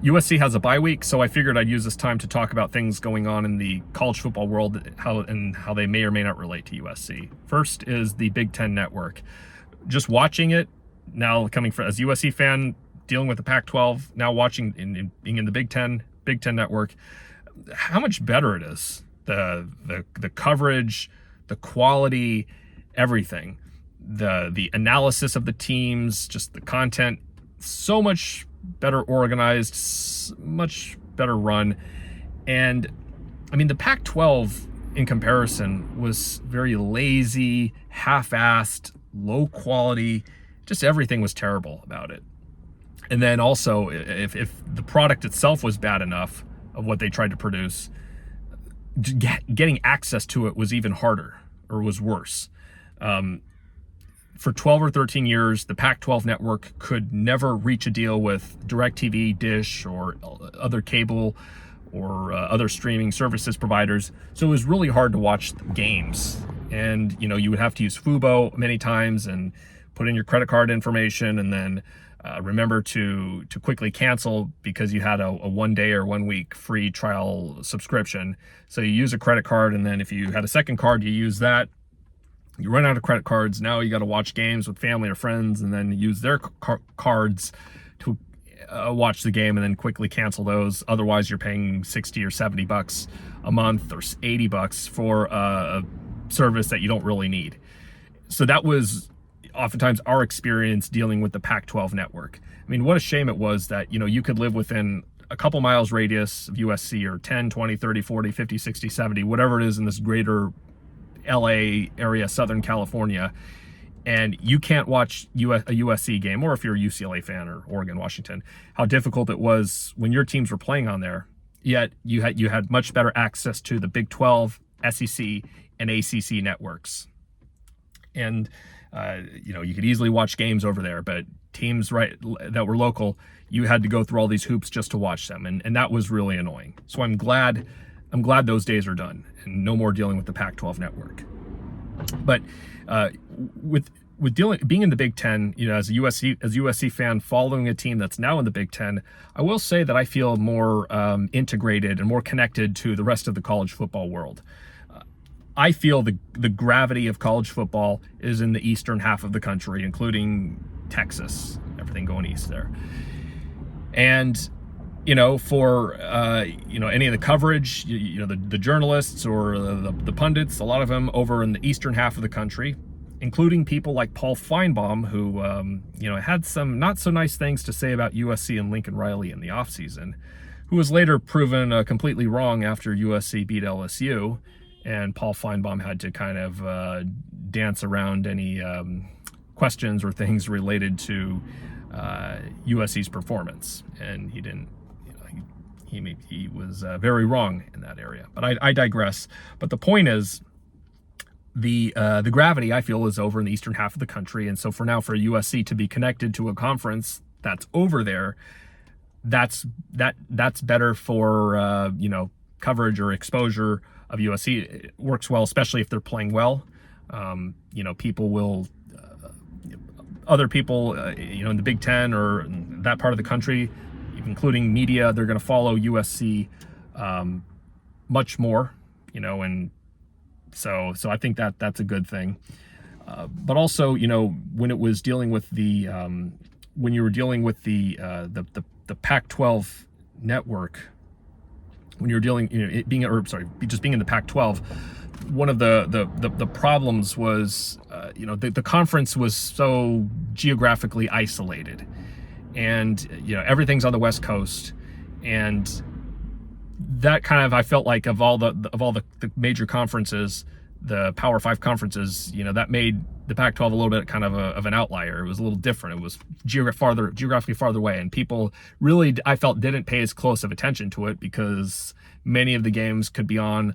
USC has a bye week, so I figured I'd use this time to talk about things going on in the college football world, how they may or may not relate to USC. First is the Big Ten Network. Just watching it, now coming from as a USC fan, dealing with the Pac-12, now watching being in the Big Ten Network, how much better it is. The coverage, the quality, everything. The analysis of the teams, just the content, so much better organized, much better run. And I mean, the Pac-12 in comparison was very lazy, half-assed, low quality, just everything was terrible about it. And then also, if the product itself was bad enough of what they tried to produce, getting access to it was even harder or was worse. For 12 or 13 years, the Pac-12 network could never reach a deal with DirecTV, Dish, or other cable or other streaming services providers. So it was really hard to watch games. And, you would have to use Fubo many times and put in your credit card information and then remember to quickly cancel because you had a 1 day or 1 week free trial subscription. So you use a credit card, and then if you had a second card, you use that. You run out of credit cards. Now you got to watch games with family or friends and then use their cards to watch the game and then quickly cancel those. Otherwise, you're paying $60 or $70 a month or $80 for a service that you don't really need. So that was oftentimes our experience dealing with the Pac-12 network. I mean, what a shame it was that, you could live within a couple miles radius of USC or 10, 20, 30, 40, 50, 60, 70, whatever it is in this greater LA area, Southern California, and you can't watch a USC game, or if you're a UCLA fan or Oregon, Washington, how difficult it was when your teams were playing on there. Yet you had much better access to the Big 12, SEC, and ACC networks. And you could easily watch games over there, but teams that were local, you had to go through all these hoops just to watch them, and that was really annoying. So I'm glad those days are done and no more dealing with the Pac-12 network. But with being in the Big Ten, as a USC fan following a team that's now in the Big Ten, I will say that I feel more integrated and more connected to the rest of the college football world. I feel the gravity of college football is in the eastern half of the country, including Texas, everything going east there. And for any of the coverage, the journalists or the pundits, a lot of them over in the eastern half of the country, including people like Paul Feinbaum, who had some not so nice things to say about USC and Lincoln Riley in the offseason, who was later proven completely wrong after USC beat LSU, and Paul Feinbaum had to kind of dance around any questions or things related to USC's performance, and he didn't. He was very wrong in that area, but I digress. But the point is, the gravity I feel is over in the eastern half of the country, and so for USC to be connected to a conference that's over there, that's better for coverage or exposure of USC. It works well, especially if they're playing well. People will. Other people, in the Big Ten or that part of the country, including media, they're going to follow USC much more, and so I think that's a good thing. But also, when it was dealing with when you were dealing with the Pac-12 network, when you're dealing, being in the Pac-12, one of the problems was, the conference was so geographically isolated. And everything's on the West Coast, and that kind of, I felt like of all the major conferences, the Power 5 conferences, that made the Pac-12 a little bit kind of an outlier. It was a little different. It was geographically farther away, and people really, I felt, didn't pay as close of attention to it because many of the games could be on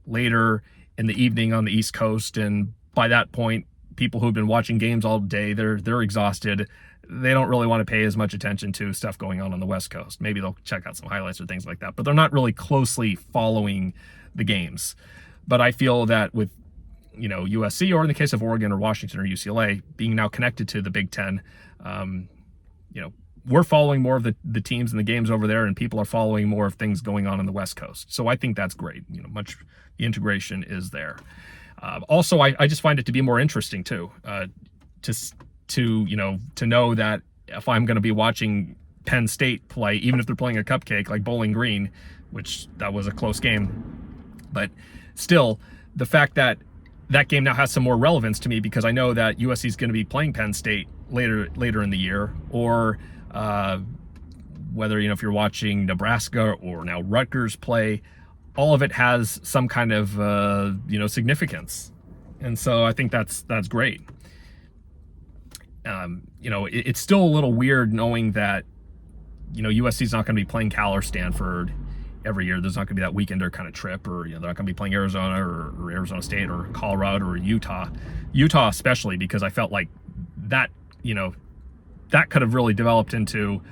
later in the evening on the East Coast, and by that point, people who've been watching games all day, they're exhausted. They don't really want to pay as much attention to stuff going on the West Coast. Maybe they'll check out some highlights or things like that, but they're not really closely following the games. But I feel that with, USC, or in the case of Oregon or Washington or UCLA, being now connected to the Big Ten, we're following more of the teams and the games over there, and people are following more of things going on the West Coast. So I think that's great. The integration is there. Also, I just find it to be more interesting too, to know that if I'm going to be watching Penn State play, even if they're playing a cupcake like Bowling Green, which that was a close game, but still, the fact that that game now has some more relevance to me because I know that USC is going to be playing Penn State later in the year, or whether if you're watching Nebraska or now Rutgers play, all of it has some kind of significance, and so I think that's great. It's still a little weird knowing that USC is not going to be playing Cal or Stanford every year. There's not going to be that weekender kind of trip, or they're not going to be playing Arizona or Arizona State or Colorado or Utah especially, because I felt like that that could have really developed into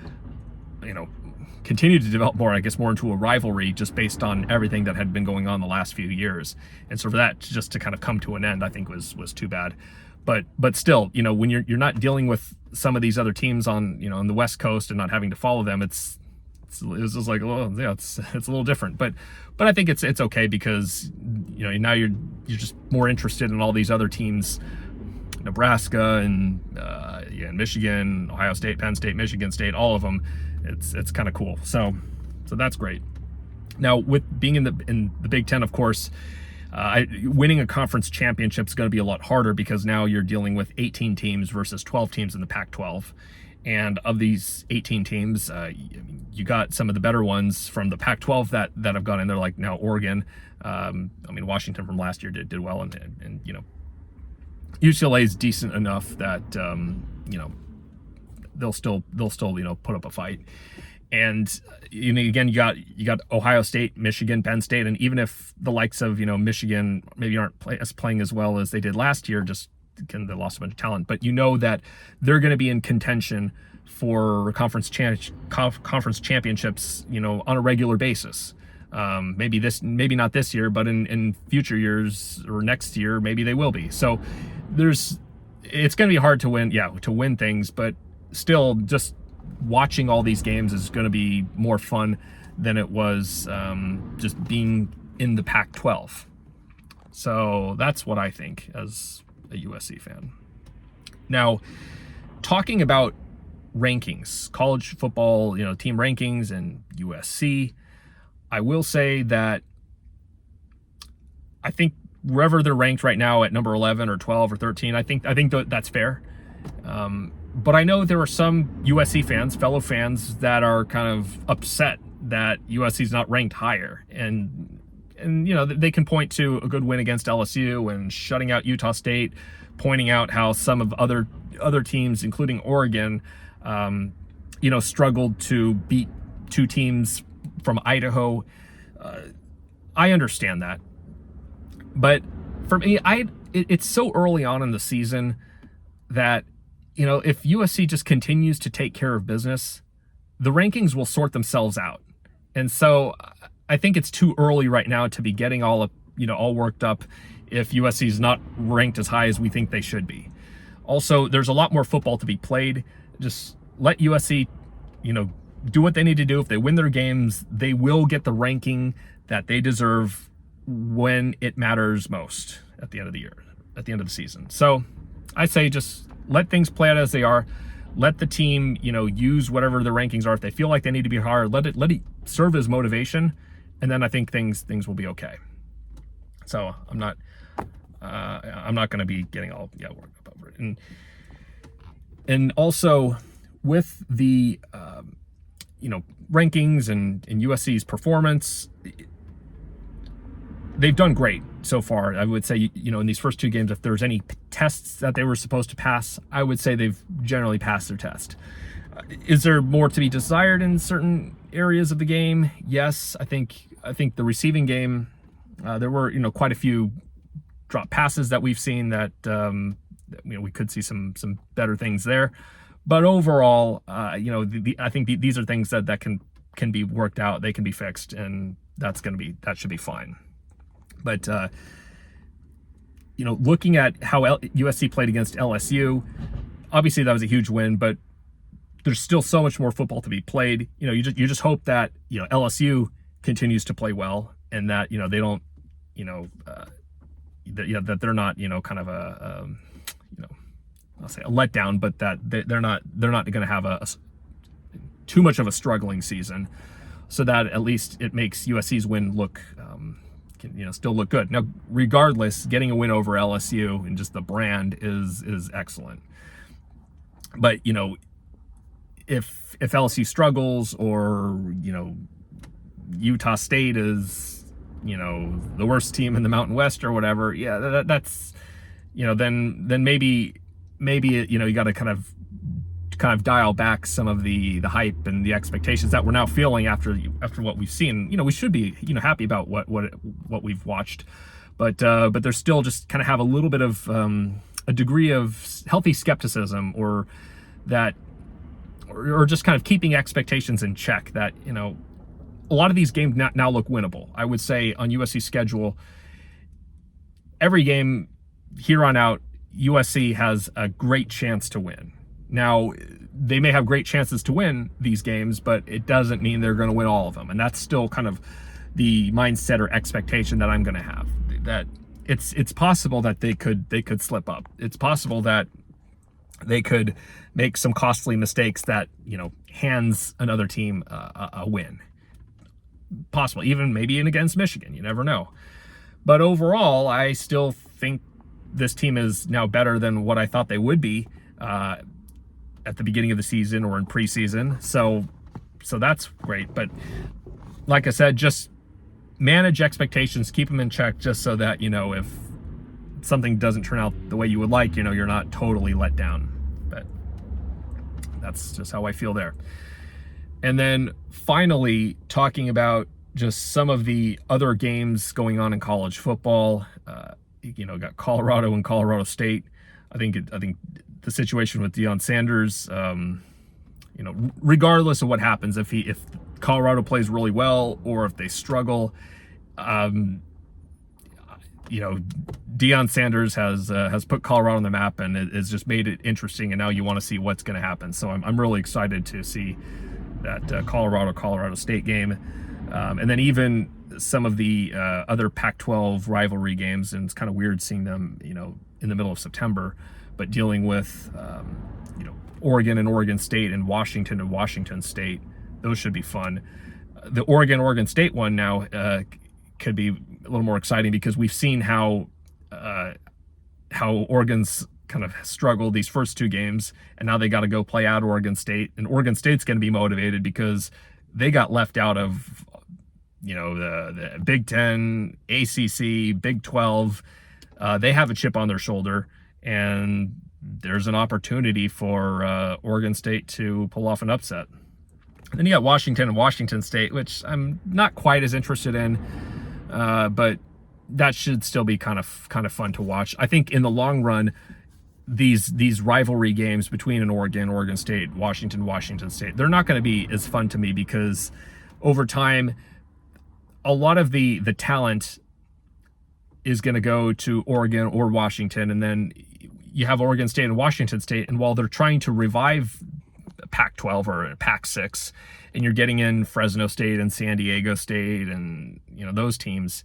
continued to develop more into a rivalry just based on everything that had been going on the last few years. And so for that just to kind of come to an end, I think was too bad. But still, when you're not dealing with some of these other teams on on the West Coast and not having to follow them, it's just like, well, yeah, it's a little different. But I think it's okay because now you're just more interested in all these other teams, Nebraska and Michigan, Ohio State, Penn State, Michigan State, all of them. It's kind of cool. So that's great. Now, with being in the Big Ten, of course, winning a conference championship is going to be a lot harder because now you're dealing with 18 teams versus 12 teams in the Pac-12. And of these 18 teams, you got some of the better ones from the Pac-12 that have gone in there, like now Oregon. Washington from last year did well, and UCLA is decent enough that they'll still put up a fight. And again, you got Ohio State, Michigan, Penn State, and even if the likes of Michigan maybe aren't playing as well as they did last year, just they lost a bunch of talent, but that they're going to be in contention for conference championships, on a regular basis. Maybe not this year, but in future years or next year, maybe they will be. So it's going to be hard to win things, but still, just watching all these games is going to be more fun than it was just being in the Pac-12. So that's what I think as a USC fan. Now, talking about rankings, college football, team rankings and USC, I will say that I think wherever they're ranked right now at number 11 or 12 or 13, I think that's fair. But I know there are some USC fans, fellow fans, that are kind of upset that USC is not ranked higher. And they can point to a good win against LSU and shutting out Utah State, pointing out how some of other teams, including Oregon, struggled to beat two teams from Idaho. I understand that. But for me, it's so early on in the season that if USC just continues to take care of business, the rankings will sort themselves out. And so I think it's too early right now to be getting all worked up if USC is not ranked as high as we think they should be. Also, there's a lot more football to be played. Just let USC, do what they need to do. If they win their games, they will get the ranking that they deserve when it matters most at the end of the year, at the end of the season. So I say just let things play out as they are. Let the team, use whatever the rankings are. If they feel like they need to be higher, let it serve as motivation, and then I think things will be okay. So I'm not going to be getting all worked up over it. And also with the rankings and USC's performance, they've done great so far. I would say, in these first two games, if there's any tests that they were supposed to pass, I would say they've generally passed their test. Is there more to be desired in certain areas of the game? Yes, I think the receiving game, there were, quite a few drop passes that we've seen that, we could see some better things there. But overall, I think these are things that can be worked out. They can be fixed, and that should be fine. But, looking at how USC played against LSU, obviously that was a huge win, but there's still so much more football to be played. You just hope that LSU continues to play well, and that they don't that they're not kind of a I'll say a letdown, but that they're not going to have a too much of a struggling season, so that at least it makes USC's win look still look good. Now, regardless, getting a win over LSU and just the brand is excellent. But if LSU struggles, or Utah State is the worst team in the Mountain West or whatever, that's then maybe you got to kind of dial back some of the hype and the expectations that we're now feeling after what we've seen. We should be happy about what we've watched, but there's still just kind of have a little bit of a degree of healthy skepticism, or just kind of keeping expectations in check, that a lot of these games now look winnable. I would say on USC's schedule, every game here on out, USC has a great chance to win. Now, they may have great chances to win these games, but it doesn't mean they're going to win all of them. And that's still kind of the mindset or expectation that I'm going to have, that it's possible that they could slip up. It's possible that they could make some costly mistakes that hands another team a win. Possible, even maybe against Michigan. You never know. But overall, I still think this team is now better than what I thought they would be at the beginning of the season or in preseason. So that's great. But like I said, just manage expectations, keep them in check, just so that if something doesn't turn out the way you would like, you're not totally let down. But that's just how I feel there. And then finally, talking about just some of the other games going on in college football. Got Colorado and Colorado State. I think the situation with Deion Sanders, regardless of what happens, if Colorado plays really well or if they struggle, Deion Sanders has put Colorado on the map, and it has just made it interesting. And now you want to see what's going to happen. So I'm really excited to see that Colorado State game, and then even some of the other Pac-12 rivalry games. And it's kind of weird seeing them in the middle of September, but dealing with Oregon and Oregon State, and Washington State, those should be fun. The Oregon State one now could be a little more exciting, because we've seen how Oregon's kind of struggled these first two games, and now they got to go play out Oregon State, and Oregon State's going to be motivated because they got left out of the Big Ten, ACC, Big 12. They have a chip on their shoulder, and there's an opportunity for Oregon State to pull off an upset. And then you got Washington and Washington State, which I'm not quite as interested in, but that should still be kind of fun to watch. I think in the long run, these rivalry games between Oregon State, Washington State, they're not going to be as fun to me, because over time, a lot of the talent is going to go to Oregon or Washington, and then you have Oregon State and Washington State, and while they're trying to revive Pac-12 or Pac-6, and you're getting in Fresno State and San Diego State and those teams,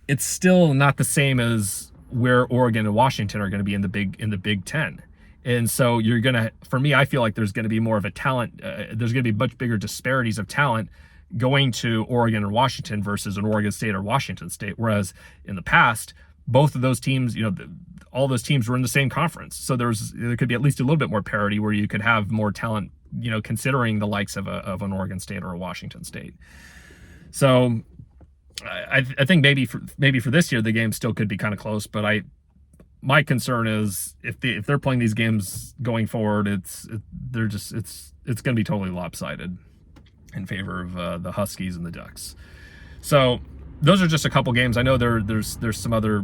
it's still not the same as where Oregon and Washington are going to be in the Big Ten. And so for me, I feel like there's going to be more of a talent. There's going to be much bigger disparities of talent going to Oregon or Washington versus an Oregon State or Washington State. Whereas in the past, both of those teams, all those teams were in the same conference. So there could be at least a little bit more parity, where you could have more talent, considering the likes of an Oregon State or a Washington State. So I think maybe for this year, the game still could be kind of close, but my concern is if they're playing these games going forward, it's going to be totally lopsided in favor of the Huskies and the Ducks. So those are just a couple games. I know there's some other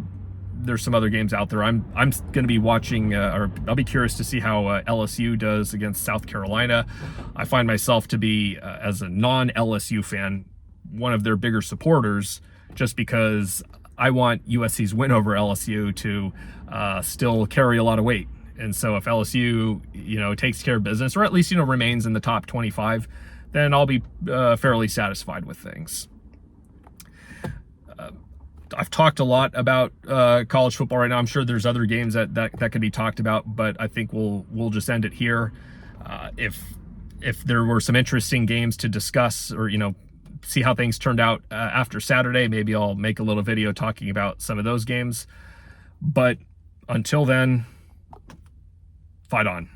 games out there. I'm going to be watching, or I'll be curious to see how LSU does against South Carolina. I find myself to be, as a non-LSU fan, one of their bigger supporters, just because I want USC's win over LSU to still carry a lot of weight. And so if LSU, takes care of business, or at least, remains in the top 25, then I'll be fairly satisfied with things. I've talked a lot about college football right now. I'm sure there's other games that could be talked about, but I think we'll just end it here. If there were some interesting games to discuss, or see how things turned out after Saturday, maybe I'll make a little video talking about some of those games. But until then, fight on.